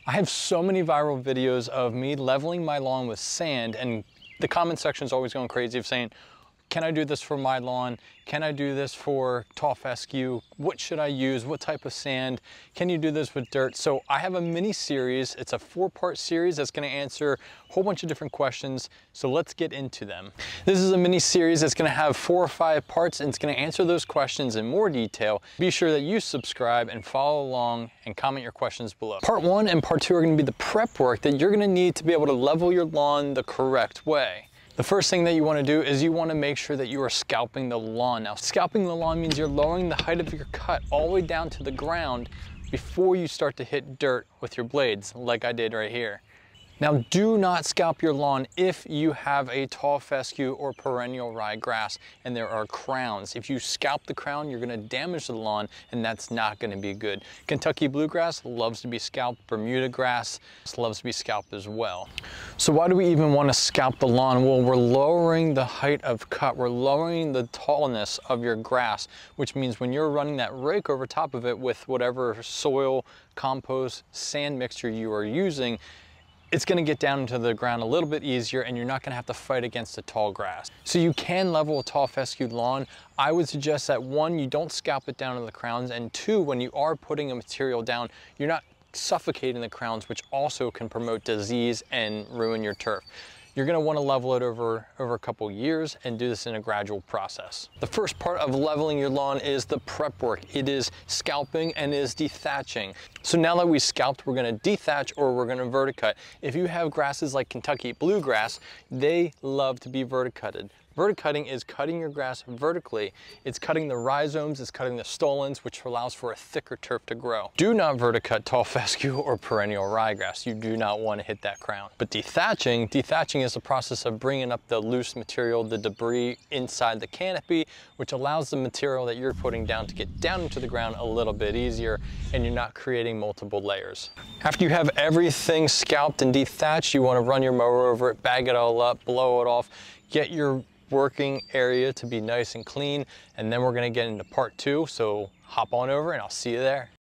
I have so many viral videos of me leveling my lawn with sand, and the comment section is always going crazy of saying, can I do this for my lawn? Can I do this for tall fescue? What should I use? What type of sand? Can you do this with dirt? So I have a mini series. It's a 4-part series that's going to answer a whole bunch of different questions. So let's get into them. This is a mini series that's going to have 4 or 5 parts, and it's going to answer those questions in more detail. Be sure that you subscribe and follow along and comment your questions below. Part 1 and part 2 are going to be the prep work that you're going to need to be able to level your lawn the correct way. The first thing that you want to do is you want to make sure that you are scalping the lawn. Now, scalping the lawn means you're lowering the height of your cut all the way down to the ground before you start to hit dirt with your blades, like I did right here. Now, do not scalp your lawn if you have a tall fescue or perennial ryegrass and there are crowns. If you scalp the crown, you're going to damage the lawn, and that's not going to be good. Kentucky bluegrass loves to be scalped. Bermuda grass loves to be scalped as well. So why do we even want to scalp the lawn? Well, we're lowering the height of cut. We're lowering the tallness of your grass, which means when you're running that rake over top of it with whatever soil, compost, sand mixture you are using, it's going to get down into the ground a little bit easier, and you're not going to have to fight against the tall grass. So you can level a tall fescue lawn. I would suggest that 1, you don't scalp it down to the crowns, and 2, when you are putting a material down, you're not suffocating the crowns, which also can promote disease and ruin your turf. You're going to want to level it over a couple years and do this in a gradual process. The first part of leveling your lawn is the prep work. It is scalping and is dethatching. So now that we scalped, we're going to dethatch or we're going to verticut. If you have grasses like Kentucky bluegrass, they love to be verticutted. Verticutting is cutting your grass vertically. It's cutting the rhizomes, it's cutting the stolons, which allows for a thicker turf to grow. Do not verticut tall fescue or perennial ryegrass. You do not want to hit that crown. But dethatching is the process of bringing up the loose material, the debris inside the canopy, which allows the material that you're putting down to get down into the ground a little bit easier, and you're not creating multiple layers. After you have everything scalped and dethatched, you want to run your mower over it, bag it all up, blow it off, get your working area to be nice and clean, and then we're going to get into part 2, so hop on over and I'll see you there.